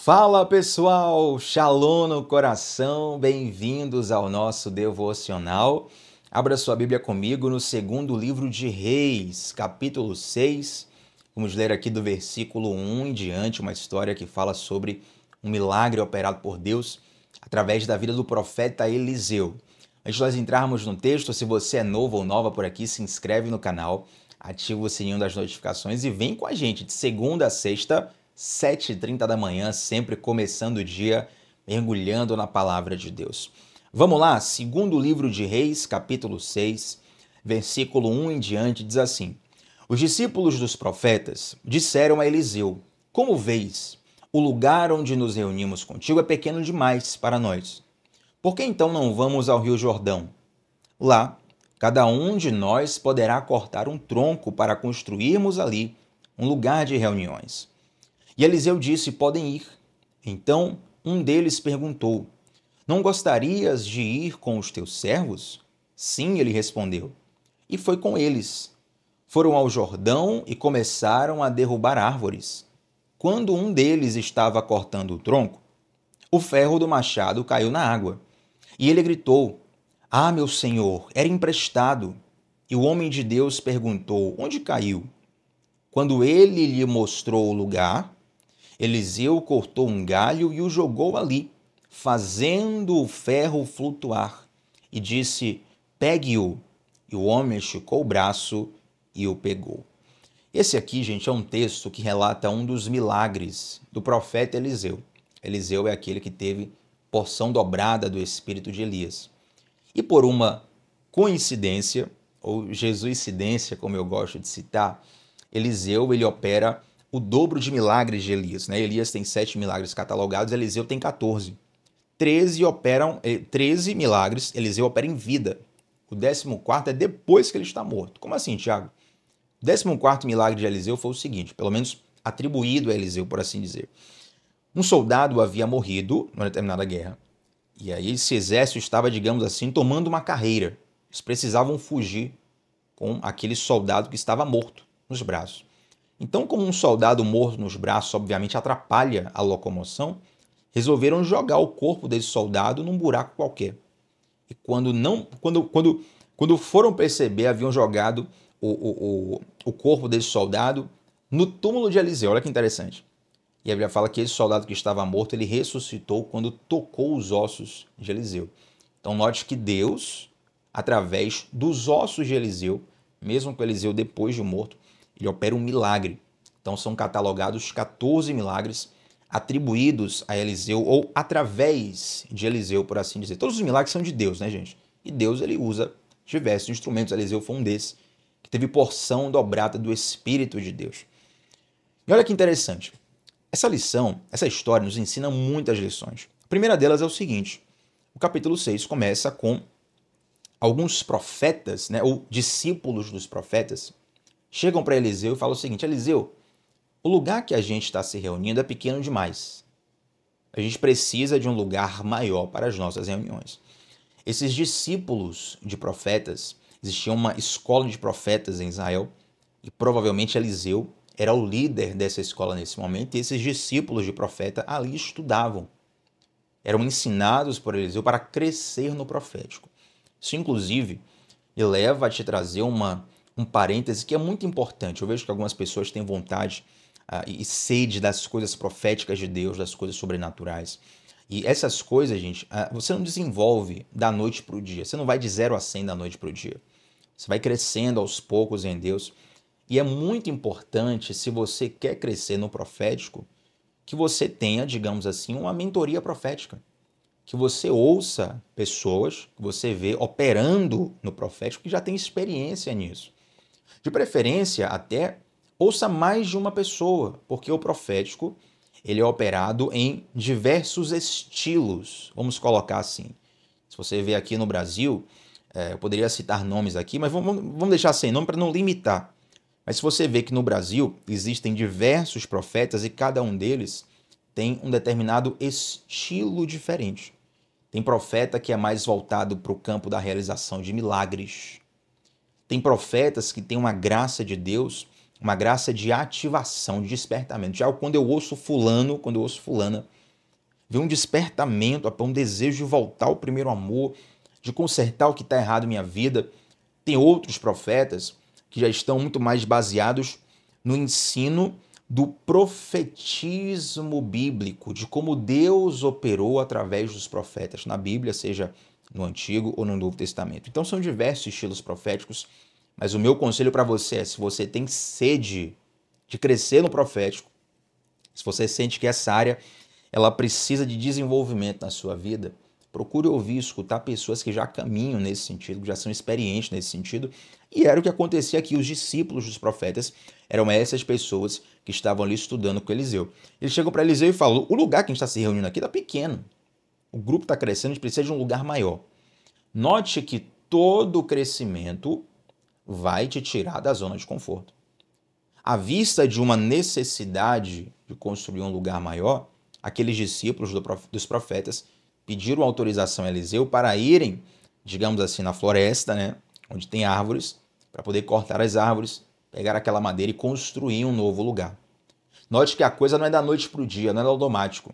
Fala pessoal, Shalom no coração, bem-vindos ao nosso devocional. Abra sua Bíblia comigo no segundo livro de Reis, capítulo 6. Vamos ler aqui do versículo 1 em diante, uma história que fala sobre um milagre operado por Deus através da vida do profeta Eliseu. Antes de nós entrarmos no texto, se você é novo ou nova por aqui, se inscreve no canal, ativa o sininho das notificações e vem com a gente de segunda a sexta, 7h30 da manhã, sempre começando o dia, mergulhando na palavra de Deus. Vamos lá, segundo livro de Reis, capítulo 6, versículo 1 em diante, diz assim: Os discípulos dos profetas disseram a Eliseu: Como vês, o lugar onde nos reunimos contigo é pequeno demais para nós. Por que então não vamos ao Rio Jordão? Lá, cada um de nós poderá cortar um tronco para construirmos ali um lugar de reuniões. E Eliseu disse: Podem ir. Então um deles perguntou: Não gostarias de ir com os teus servos? Sim, ele respondeu. E foi com eles. Foram ao Jordão e começaram a derrubar árvores. Quando um deles estava cortando o tronco, o ferro do machado caiu na água. E ele gritou: Ah, meu senhor, era emprestado. E o homem de Deus perguntou: Onde caiu? Quando ele lhe mostrou o lugar, Eliseu cortou um galho e o jogou ali, fazendo o ferro flutuar, e disse: Pegue-o. E o homem esticou o braço e o pegou. Esse aqui, gente, é um texto que relata um dos milagres do profeta Eliseu. Eliseu é aquele que teve porção dobrada do espírito de Elias. E por uma coincidência, ou jesuicidência, como eu gosto de citar, Eliseu ele opera o dobro de milagres de Elias. Elias tem 7 milagres catalogados, Eliseu tem 14. 13 milagres, Eliseu opera em vida. O 14º é depois que ele está morto. Como assim, Tiago? O 14º milagre de Eliseu foi o seguinte, pelo menos atribuído a Eliseu, por assim dizer. Um soldado havia morrido numa determinada guerra. E aí esse exército estava, digamos assim, tomando uma carreira. Eles precisavam fugir com aquele soldado que estava morto nos braços. Então, como um soldado morto nos braços, obviamente, atrapalha a locomoção, resolveram jogar o corpo desse soldado num buraco qualquer. E quando foram perceber, haviam jogado o corpo desse soldado no túmulo de Eliseu. Olha que interessante. E a Bíblia fala que esse soldado que estava morto, ele ressuscitou quando tocou os ossos de Eliseu. Então, note que Deus, através dos ossos de Eliseu, mesmo com Eliseu depois de morto, ele opera um milagre. Então são catalogados 14 milagres atribuídos a Eliseu ou através de Eliseu, por assim dizer. Todos os milagres são de Deus, né, gente? E Deus ele usa diversos instrumentos. Eliseu foi um desses que teve porção dobrada do Espírito de Deus. E olha que interessante. Essa lição, essa história nos ensina muitas lições. A primeira delas é o seguinte: o capítulo 6 começa com alguns profetas, ou discípulos dos profetas, chegam para Eliseu e falam o seguinte: Eliseu, o lugar que a gente está se reunindo é pequeno demais. A gente precisa de um lugar maior para as nossas reuniões. Esses discípulos de profetas, existia uma escola de profetas em Israel e provavelmente Eliseu era o líder dessa escola nesse momento, e esses discípulos de profeta ali estudavam. Eram ensinados por Eliseu para crescer no profético. Isso, inclusive, me leva a te trazer um parêntese que é muito importante. Eu vejo que algumas pessoas têm vontade e sede das coisas proféticas de Deus, das coisas sobrenaturais. E essas coisas, gente, você não desenvolve da noite para o dia. Você não vai de 0 a 100 da noite para o dia. Você vai crescendo aos poucos em Deus. E é muito importante, se você quer crescer no profético, que você tenha, digamos assim, uma mentoria profética. Que você ouça pessoas que você vê operando no profético que já tem experiência nisso. De preferência, até ouça mais de uma pessoa, porque o profético ele é operado em diversos estilos, vamos colocar assim. Se você vê aqui no Brasil, eu poderia citar nomes aqui, mas vamos deixar sem nome para não limitar. Mas se você vê que no Brasil existem diversos profetas e cada um deles tem um determinado estilo diferente. Tem profeta que é mais voltado para o campo da realização de milagres. Tem profetas que têm uma graça de Deus uma graça de ativação, de despertamento. Já quando eu ouço fulano, quando eu ouço fulana, vem um despertamento, um desejo de voltar ao primeiro amor, de consertar o que está errado em minha vida. Tem outros profetas que já estão muito mais baseados no ensino do profetismo bíblico, de como Deus operou através dos profetas na Bíblia, seja no Antigo ou no Novo Testamento. Então são diversos estilos proféticos, mas o meu conselho para você é, se você tem sede de crescer no profético, se você sente que essa área ela precisa de desenvolvimento na sua vida, procure ouvir e escutar pessoas que já caminham nesse sentido, que já são experientes nesse sentido. E era o que acontecia aqui. Os discípulos dos profetas eram essas pessoas que estavam ali estudando com Eliseu. Eles chegam para Eliseu e falam, o lugar que a gente está se reunindo aqui está pequeno. O grupo está crescendo, a gente precisa de um lugar maior. Note que todo crescimento vai te tirar da zona de conforto. À vista de uma necessidade de construir um lugar maior, aqueles discípulos dos profetas pediram autorização a Eliseu para irem, digamos assim, na floresta, né, onde tem árvores, para poder cortar as árvores, pegar aquela madeira e construir um novo lugar. Note que a coisa não é da noite para o dia, não é automático.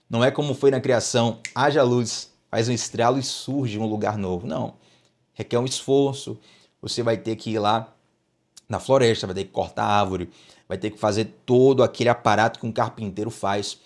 Não é como foi na criação, haja luz, faz um estralo e surge um lugar novo. Não. Requer um esforço. Você vai ter que ir lá na floresta, vai ter que cortar a árvore, vai ter que fazer todo aquele aparato que um carpinteiro faz,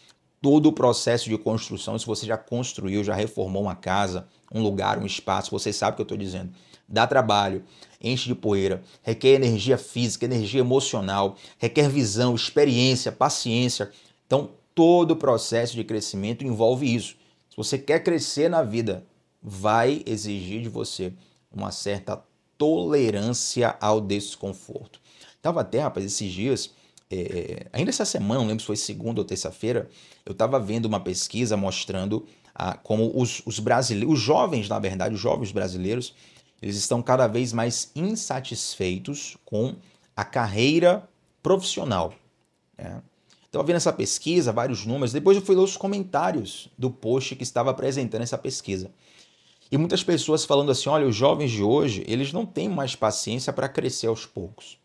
todo o processo de construção. Se você já construiu, já reformou uma casa, um lugar, um espaço, você sabe o que eu estou dizendo. Dá trabalho, enche de poeira, requer energia física, energia emocional, requer visão, experiência, paciência. Então, todo o processo de crescimento envolve isso. Se você quer crescer na vida, vai exigir de você uma certa tolerância ao desconforto. Estava até, rapaz, esses dias, ainda essa semana, não lembro se foi segunda ou terça-feira, eu estava vendo uma pesquisa mostrando como os brasileiros, os jovens, na verdade, os jovens brasileiros, eles estão cada vez mais insatisfeitos com a carreira profissional. Né? Estava vendo essa pesquisa, vários números, depois eu fui ler os comentários do post que estava apresentando essa pesquisa. E muitas pessoas falando assim, olha, os jovens de hoje, eles não têm mais paciência para crescer aos poucos.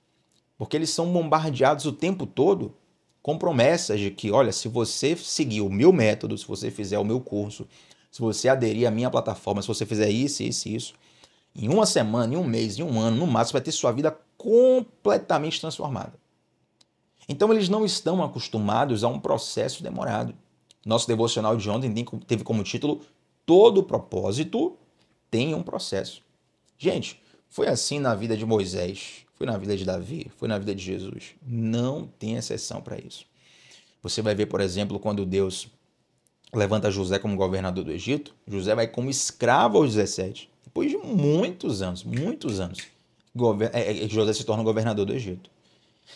Porque eles são bombardeados o tempo todo com promessas de que, olha, se você seguir o meu método, se você fizer o meu curso, se você aderir à minha plataforma, se você fizer isso, isso e isso, em uma semana, em um mês, em um ano, no máximo, vai ter sua vida completamente transformada. Então, eles não estão acostumados a um processo demorado. Nosso devocional de ontem teve como título todo propósito tem um processo. Gente, foi assim na vida de Moisés, foi na vida de Davi, foi na vida de Jesus. Não tem exceção para isso. Você vai ver, por exemplo, quando Deus levanta José como governador do Egito, José vai como escravo aos 17. Depois de muitos anos, José se torna governador do Egito.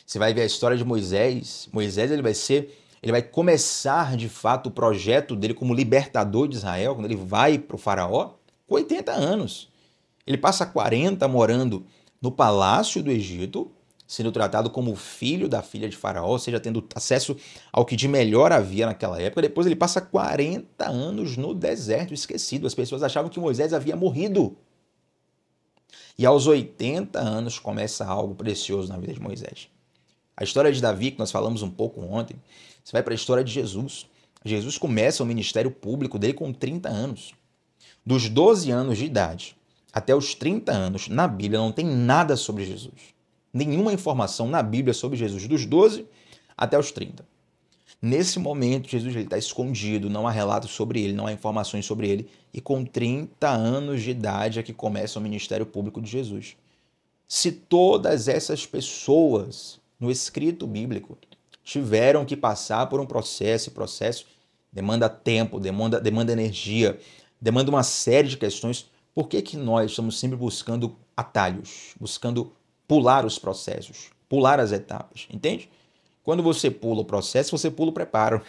Você vai ver a história de Moisés. Moisés ele vai começar de fato o projeto dele como libertador de Israel, quando ele vai para o faraó, com 80 anos. Ele passa 40 morando no palácio do Egito, sendo tratado como filho da filha de faraó, ou seja, tendo acesso ao que de melhor havia naquela época. Depois ele passa 40 anos no deserto, esquecido. As pessoas achavam que Moisés havia morrido. E aos 80 anos começa algo precioso na vida de Moisés. A história de Davi, que nós falamos um pouco ontem, você vai para a história de Jesus. Jesus começa o ministério público dele com 30 anos. Dos 12 anos de idade até os 30 anos, na Bíblia não tem nada sobre Jesus. Nenhuma informação na Bíblia sobre Jesus, dos 12 até os 30. Nesse momento, Jesus está escondido, não há relatos sobre ele, não há informações sobre ele. E com 30 anos de idade é que começa o ministério público de Jesus. Se todas essas pessoas no escrito bíblico tiveram que passar por um processo, e processo demanda tempo, demanda energia, demanda uma série de questões, por que nós estamos sempre buscando atalhos, buscando pular os processos, pular as etapas, entende? Quando você pula o processo, você pula o preparo.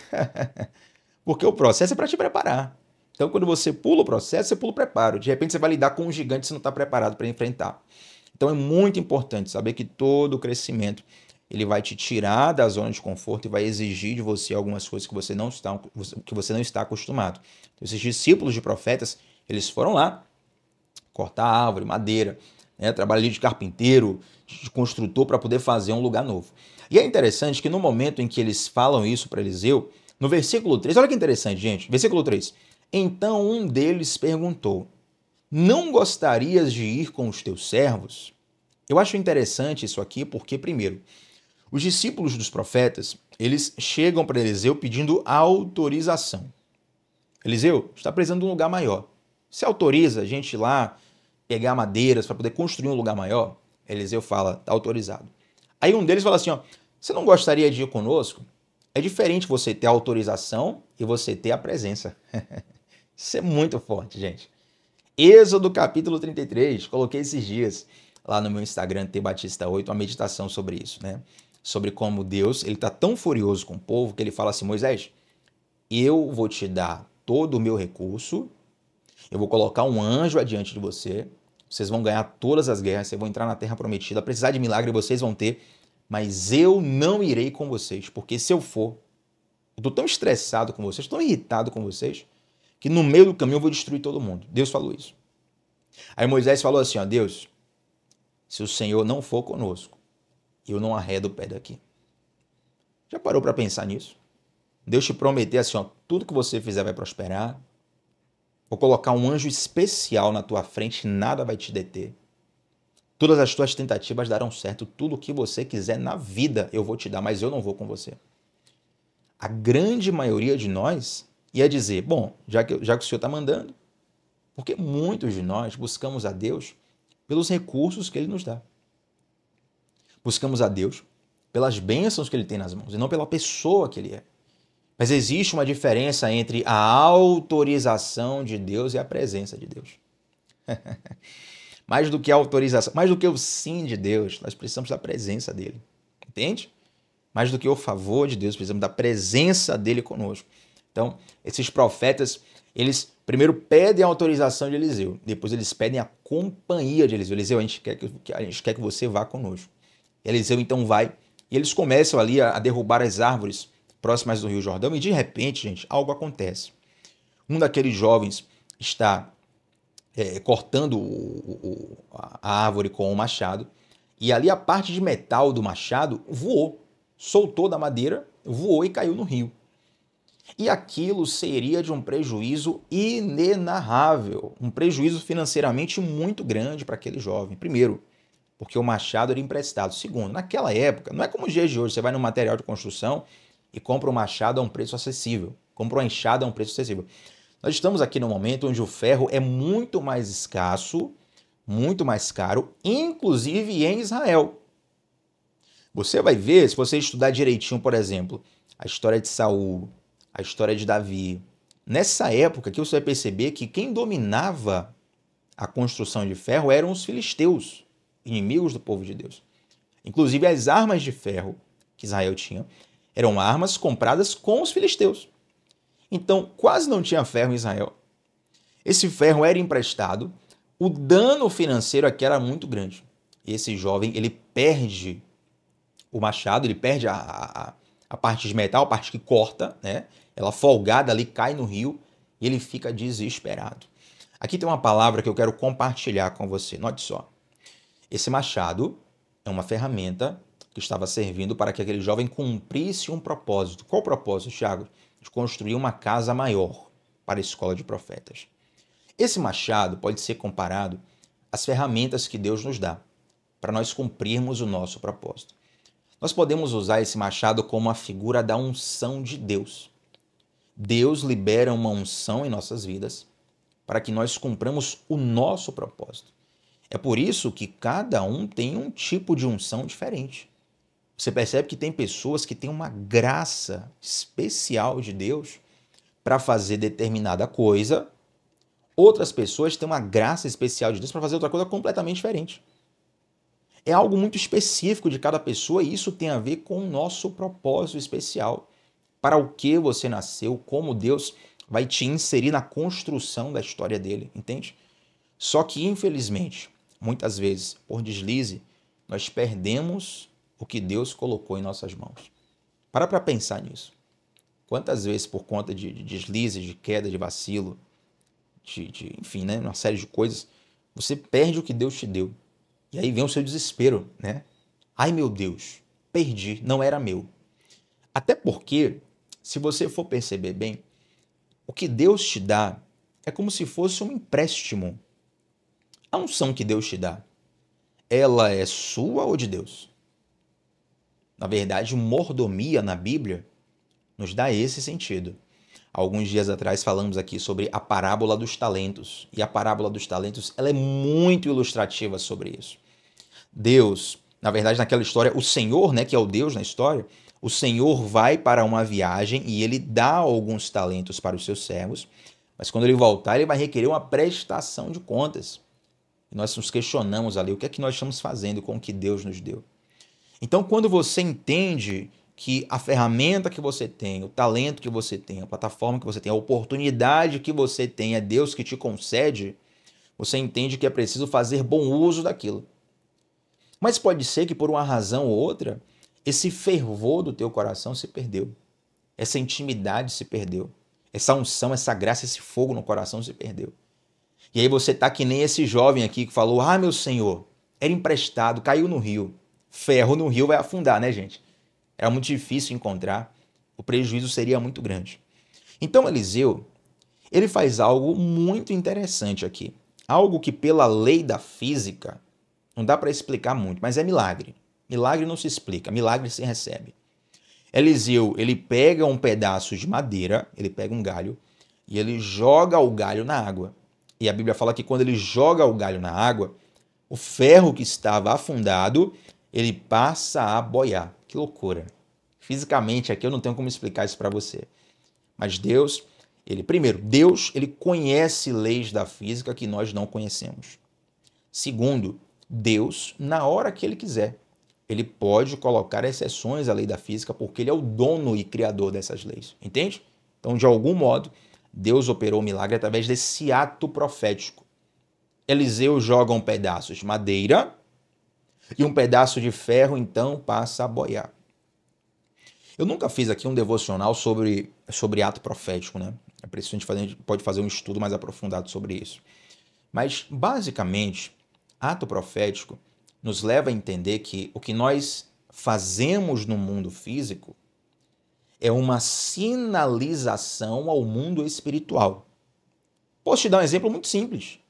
Porque o processo é para te preparar. Então, quando você pula o processo, você pula o preparo. De repente, você vai lidar com um gigante que você não está preparado para enfrentar. Então, é muito importante saber que todo o crescimento ele vai te tirar da zona de conforto e vai exigir de você algumas coisas que você não está acostumado. Então, esses discípulos de profetas, eles foram lá cortar árvore, madeira, né? Trabalha ali de carpinteiro, de construtor para poder fazer um lugar novo. E é interessante que no momento em que eles falam isso para Eliseu, no versículo 3, olha que interessante, gente, versículo 3. Então um deles perguntou: não gostarias de ir com os teus servos? Eu acho interessante isso aqui porque, primeiro, os discípulos dos profetas, eles chegam para Eliseu pedindo autorização. Eliseu, está precisando de um lugar maior. Você autoriza a gente ir lá pegar madeiras para poder construir um lugar maior? Eliseu fala, está autorizado. Aí um deles fala assim, ó, você não gostaria de ir conosco? É diferente você ter a autorização e você ter a presença. Isso é muito forte, gente. Êxodo capítulo 33, coloquei esses dias lá no meu Instagram, tbatista8, uma meditação sobre isso, né? Sobre como Deus, ele está tão furioso com o povo que ele fala assim, Moisés, eu vou te dar todo o meu recurso, eu vou colocar um anjo adiante de você, vocês vão ganhar todas as guerras, vocês vão entrar na terra prometida, precisar de milagre vocês vão ter, mas eu não irei com vocês, porque se eu for, eu estou tão estressado com vocês, tão irritado com vocês, que no meio do caminho eu vou destruir todo mundo. Deus falou isso. Aí Moisés falou assim, ó, Deus, se o Senhor não for conosco, eu não arredo o pé daqui. Já parou para pensar nisso? Deus te prometeu assim, ó, tudo que você fizer vai prosperar. Vou colocar um anjo especial na tua frente, nada vai te deter. Todas as tuas tentativas darão certo. Tudo o que você quiser na vida eu vou te dar, mas eu não vou com você. A grande maioria de nós ia dizer, bom, já que o Senhor está mandando, porque muitos de nós buscamos a Deus pelos recursos que Ele nos dá. Buscamos a Deus pelas bênçãos que Ele tem nas mãos e não pela pessoa que Ele é. Mas existe uma diferença entre a autorização de Deus e a presença de Deus. Mais do que a autorização, mais do que o sim de Deus, nós precisamos da presença dele. Entende? Mais do que o favor de Deus, precisamos da presença dele conosco. Então, esses profetas, eles primeiro pedem a autorização de Eliseu, depois eles pedem a companhia de Eliseu. Eliseu, a gente quer que você vá conosco. Eliseu então vai, e eles começam ali a derrubar as árvores próximas do Rio Jordão, e de repente, gente, algo acontece. Um daqueles jovens está cortando a árvore com o machado, e ali a parte de metal do machado voou, soltou da madeira, voou e caiu no rio. E aquilo seria de um prejuízo inenarrável, um prejuízo financeiramente muito grande para aquele jovem. Primeiro, porque o machado era emprestado. Segundo, naquela época, não é como os dias de hoje, você vai no material de construção e compra um machado a um preço acessível, compra uma enxada a um preço acessível. Nós estamos aqui no momento onde o ferro é muito mais escasso, muito mais caro, inclusive em Israel. Você vai ver, se você estudar direitinho, por exemplo, a história de Saul, a história de Davi. Nessa época que você vai perceber que quem dominava a construção de ferro eram os filisteus, inimigos do povo de Deus. Inclusive as armas de ferro que Israel tinha eram armas compradas com os filisteus. Então quase não tinha ferro em Israel. Esse ferro era emprestado, o dano financeiro aqui era muito grande. Esse jovem, ele perde o machado, ele perde a parte de metal, a parte que corta, né? Ela folgada ali cai no rio e ele fica desesperado. Aqui tem uma palavra que eu quero compartilhar com você. Note só. Esse machado é uma ferramenta que estava servindo para que aquele jovem cumprisse um propósito. Qual o propósito, Thiago? De construir uma casa maior para a escola de profetas. Esse machado pode ser comparado às ferramentas que Deus nos dá para nós cumprirmos o nosso propósito. Nós podemos usar esse machado como a figura da unção de Deus. Deus libera uma unção em nossas vidas para que nós cumpramos o nosso propósito. É por isso que cada um tem um tipo de unção diferente. Você percebe que tem pessoas que têm uma graça especial de Deus para fazer determinada coisa, outras pessoas têm uma graça especial de Deus para fazer outra coisa completamente diferente. É algo muito específico de cada pessoa e isso tem a ver com o nosso propósito especial. Para o que você nasceu, como Deus vai te inserir na construção da história dele, entende? Só que, infelizmente, muitas vezes, por deslize, nós perdemos o que Deus colocou em nossas mãos. Para pensar nisso. Quantas vezes, por conta de deslize, de queda, de vacilo, enfim, né, uma série de coisas, você perde o que Deus te deu. E aí vem o seu desespero, né? Ai, meu Deus, perdi, não era meu. Até porque, se você for perceber bem, o que Deus te dá é como se fosse um empréstimo. A unção que Deus te dá, ela é sua ou de Deus? Na verdade, mordomia na Bíblia nos dá esse sentido. Alguns dias atrás falamos aqui sobre a parábola dos talentos. E a parábola dos talentos, ela é muito ilustrativa sobre isso. Deus, na verdade, naquela história, o Senhor, né, que é o Deus na história, o Senhor vai para uma viagem e ele dá alguns talentos para os seus servos, mas quando ele voltar, ele vai requerer uma prestação de contas. E nós nos questionamos ali o que é que nós estamos fazendo com o que Deus nos deu. Então, quando você entende que a ferramenta que você tem, o talento que você tem, a plataforma que você tem, a oportunidade que você tem, é Deus que te concede, você entende que é preciso fazer bom uso daquilo. Mas pode ser que por uma razão ou outra, esse fervor do teu coração se perdeu. Essa intimidade se perdeu. Essa unção, essa graça, esse fogo no coração se perdeu. E aí você tá que nem esse jovem aqui que falou: ah, meu Senhor, era emprestado, caiu no rio. Ferro no rio vai afundar, né, gente? Era muito difícil encontrar. O prejuízo seria muito grande. Então Eliseu, ele faz algo muito interessante aqui. Algo que pela lei da física não dá para explicar muito, mas é milagre. Milagre não se explica, milagre se recebe. Eliseu, ele pega um pedaço de madeira, ele pega um galho e ele joga o galho na água. E a Bíblia fala que quando ele joga o galho na água, o ferro que estava afundado, ele passa a boiar. Que loucura. Fisicamente aqui eu não tenho como explicar isso para você. Mas Deus, Deus, ele conhece leis da física que nós não conhecemos. Segundo, Deus, na hora que ele quiser, ele pode colocar exceções à lei da física porque ele é o dono e criador dessas leis. Entende? Então, de algum modo, Deus operou o milagre através desse ato profético. Eliseu joga um pedaço de madeira e um pedaço de ferro, então, passa a boiar. Eu nunca fiz aqui um devocional sobre ato profético, né? É preciso a gente pode fazer um estudo mais aprofundado sobre isso. Mas, basicamente, ato profético nos leva a entender que o que nós fazemos no mundo físico é uma sinalização ao mundo espiritual. Posso te dar um exemplo muito simples.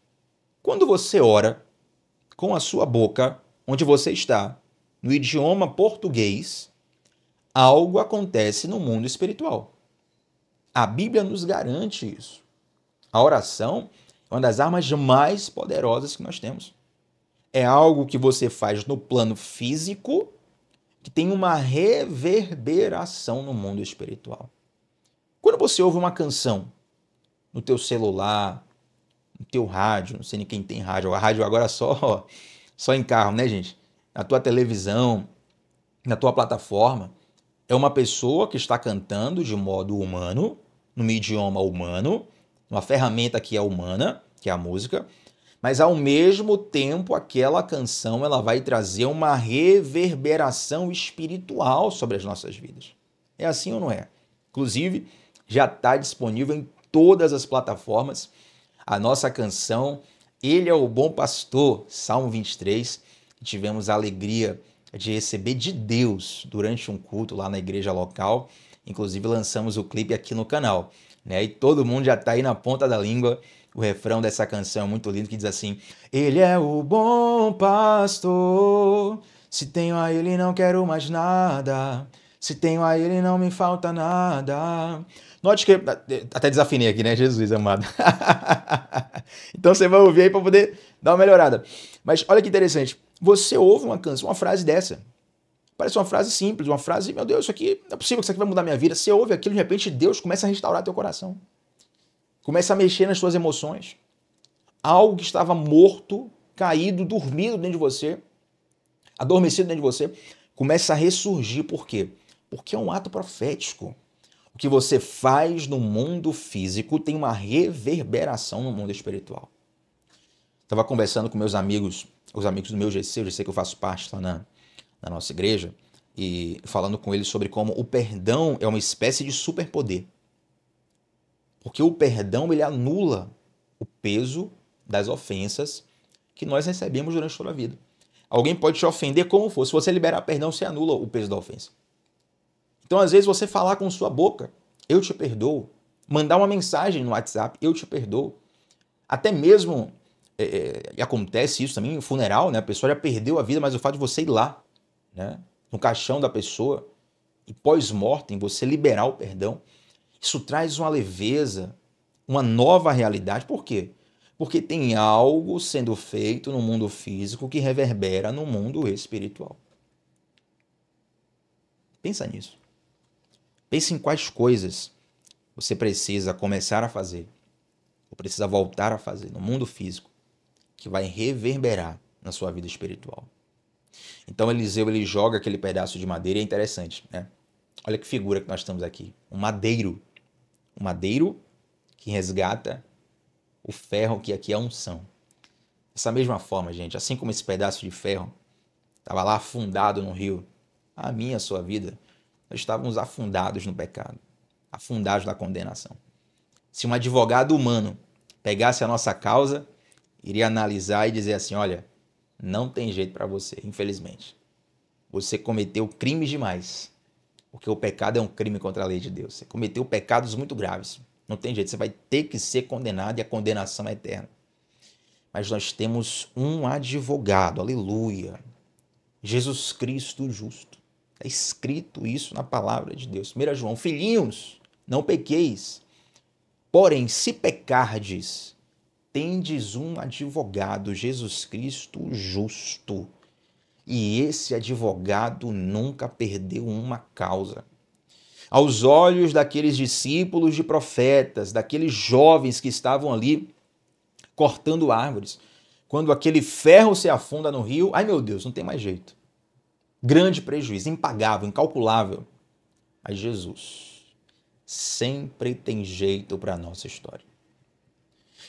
Quando você ora com a sua boca, onde você está, no idioma português, algo acontece no mundo espiritual. A Bíblia nos garante isso. A oração é uma das armas mais poderosas que nós temos. É algo que você faz no plano físico que tem uma reverberação no mundo espiritual. Quando você ouve uma canção no teu celular, no teu rádio, não sei nem quem tem rádio, a rádio agora só em carro, né, gente? Na tua televisão, na tua plataforma, é uma pessoa que está cantando de modo humano, num idioma humano, uma ferramenta que é humana, que é a música, mas ao mesmo tempo aquela canção ela vai trazer uma reverberação espiritual sobre as nossas vidas. É assim ou não é? Inclusive, já está disponível em todas as plataformas a nossa canção Ele é o Bom Pastor, Salmo 23, que tivemos a alegria de receber de Deus durante um culto lá na igreja local. Inclusive lançamos o clipe aqui no canal, né? E todo mundo já está aí na ponta da língua. O refrão dessa canção é muito lindo, que diz assim: Ele é o bom pastor, se tenho a ele não quero mais nada, se tenho a ele não me falta nada. Note que até desafinei aqui, né? Jesus amado. Então você vai ouvir aí para poder dar uma melhorada. Mas olha que interessante. Você ouve uma canção, uma frase dessa. Parece uma frase simples, uma frase, meu Deus, isso aqui não é possível que isso aqui vai mudar minha vida. Você ouve aquilo, de repente Deus começa a restaurar teu coração. Começa a mexer nas suas emoções. Algo que estava morto, caído, dormido dentro de você, adormecido dentro de você, começa a ressurgir. Por quê? Porque é um ato profético. O que você faz no mundo físico tem uma reverberação no mundo espiritual. Estava conversando com meus amigos, os amigos do meu GC, o GC que eu faço parte lá na nossa igreja, e falando com eles sobre como o perdão é uma espécie de superpoder. Porque o perdão, ele anula o peso das ofensas que nós recebemos durante toda a vida. Alguém pode te ofender como for. Se você liberar perdão, você anula o peso da ofensa. Então, às vezes, você falar com sua boca, eu te perdoo. Mandar uma mensagem no WhatsApp, eu te perdoo. Até mesmo, acontece isso também, no funeral, né? A pessoa já perdeu a vida, mas o fato de você ir lá, né? No caixão da pessoa, e pós-mortem, você liberar o perdão, isso traz uma leveza, uma nova realidade. Por quê? Porque tem algo sendo feito no mundo físico que reverbera no mundo espiritual. Pensa nisso. Pense em quais coisas você precisa começar a fazer, ou precisa voltar a fazer no mundo físico, que vai reverberar na sua vida espiritual. Então Eliseu, ele joga aquele pedaço de madeira e é interessante, né? Olha que figura que nós estamos aqui. Um madeiro que resgata o ferro, que aqui é a unção. Dessa mesma forma, gente, assim como esse pedaço de ferro estava lá afundado no rio, a minha, a sua vida, nós estávamos afundados no pecado, afundados na condenação. Se um advogado humano pegasse a nossa causa, iria analisar e dizer assim, olha, não tem jeito para você, infelizmente. Você cometeu crimes demais, porque o pecado é um crime contra a lei de Deus. Você cometeu pecados muito graves. Não tem jeito, você vai ter que ser condenado e a condenação é eterna. Mas nós temos um advogado, aleluia, Jesus Cristo justo. Está escrito isso na palavra de Deus. 1 João, filhinhos, não pequeis. Porém, se pecardes, tendes um advogado, Jesus Cristo justo. E esse advogado nunca perdeu uma causa. Aos olhos daqueles discípulos de profetas, daqueles jovens que estavam ali cortando árvores, quando aquele ferro se afunda no rio, ai meu Deus, não tem mais jeito. Grande prejuízo, impagável, incalculável. Mas Jesus sempre tem jeito para a nossa história.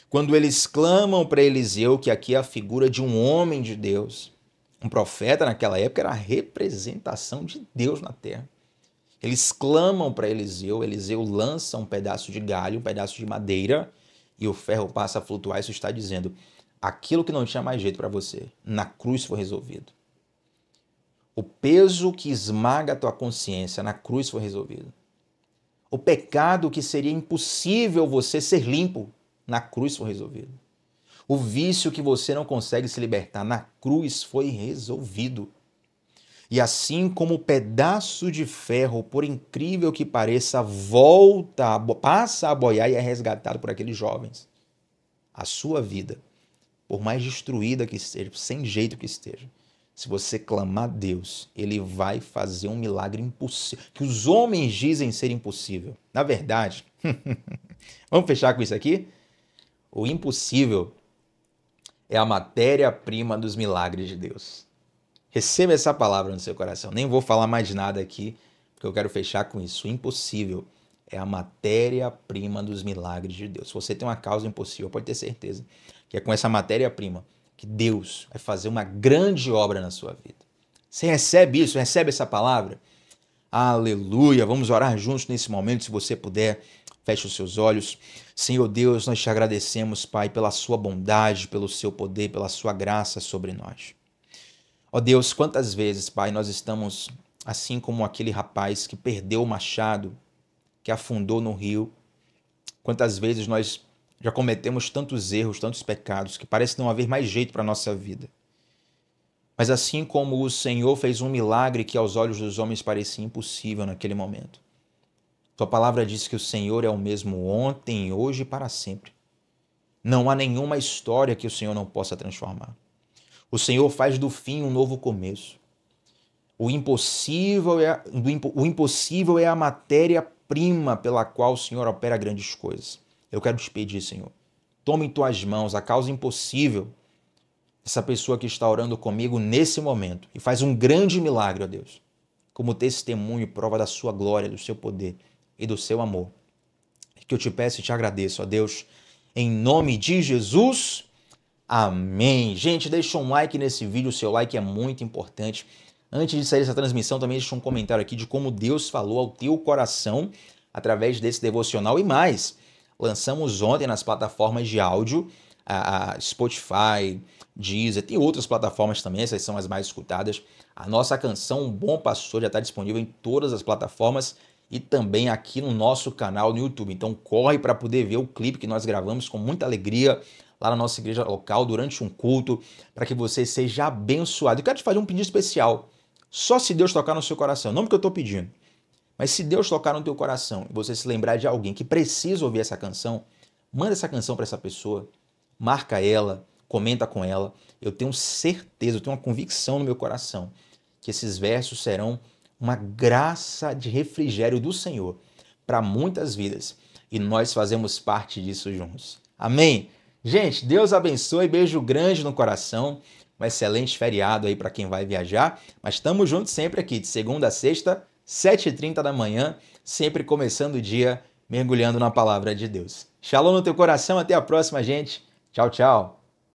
Quando eles clamam para Eliseu, que aqui é a figura de um homem de Deus, um profeta naquela época era a representação de Deus na terra. Eles clamam para Eliseu, Eliseu lança um pedaço de galho, um pedaço de madeira, e o ferro passa a flutuar. Isso está dizendo, aquilo que não tinha mais jeito para você, na cruz foi resolvido. O peso que esmaga a tua consciência, na cruz foi resolvido. O pecado que seria impossível você ser limpo, na cruz foi resolvido. O vício que você não consegue se libertar, na cruz foi resolvido. E assim como o pedaço de ferro, por incrível que pareça, passa a boiar e é resgatado por aqueles jovens, a sua vida, por mais destruída que esteja, sem jeito que esteja, se você clamar a Deus, Ele vai fazer um milagre impossível, que os homens dizem ser impossível. Na verdade, vamos fechar com isso aqui? O impossível é a matéria-prima dos milagres de Deus. Receba essa palavra no seu coração. Nem vou falar mais nada aqui, porque eu quero fechar com isso. O impossível é a matéria-prima dos milagres de Deus. Se você tem uma causa impossível, pode ter certeza que é com essa matéria-prima que Deus vai fazer uma grande obra na sua vida. Você recebe isso? Recebe essa palavra? Aleluia! Vamos orar juntos nesse momento, se você puder. Feche os seus olhos. Senhor Deus, nós te agradecemos, Pai, pela sua bondade, pelo seu poder, pela sua graça sobre nós. Ó Deus, quantas vezes, Pai, nós estamos assim como aquele rapaz que perdeu o machado, que afundou no rio. Quantas vezes nós já cometemos tantos erros, tantos pecados, que parece não haver mais jeito para a nossa vida. Mas assim como o Senhor fez um milagre que aos olhos dos homens parecia impossível naquele momento. Tua palavra diz que o Senhor é o mesmo ontem, hoje e para sempre. Não há nenhuma história que o Senhor não possa transformar. O Senhor faz do fim um novo começo. O impossível é a matéria-prima pela qual o Senhor opera grandes coisas. Eu quero te pedir, Senhor, toma em tuas mãos a causa impossível dessa pessoa que está orando comigo nesse momento e faz um grande milagre, ó Deus, como testemunho e prova da sua glória, do seu poder e do seu amor. Que eu te peço e te agradeço, ó Deus, em nome de Jesus. Amém. Gente, deixa um like nesse vídeo, o seu like é muito importante. Antes de sair essa transmissão, também deixa um comentário aqui de como Deus falou ao teu coração através desse devocional e mais. Lançamos ontem nas plataformas de áudio a Spotify, Deezer, tem outras plataformas também, essas são as mais escutadas. A nossa canção Um Bom Pastor já está disponível em todas as plataformas e também aqui no nosso canal no YouTube. Então corre para poder ver o clipe que nós gravamos com muita alegria lá na nossa igreja local durante um culto, para que você seja abençoado. Eu quero te fazer um pedido especial. Só se Deus tocar no seu coração, não porque eu estou pedindo, mas se Deus tocar no teu coração e você se lembrar de alguém que precisa ouvir essa canção, manda essa canção para essa pessoa, marca ela, comenta com ela. Eu tenho certeza, eu tenho uma convicção no meu coração que esses versos serão uma graça de refrigério do Senhor para muitas vidas. E nós fazemos parte disso juntos. Amém? Gente, Deus abençoe, beijo grande no coração. Um excelente feriado aí para quem vai viajar. Mas estamos juntos sempre aqui, de segunda a sexta, 7h30 da manhã, sempre começando o dia mergulhando na palavra de Deus. Shalom no teu coração, até a próxima, gente. Tchau, tchau.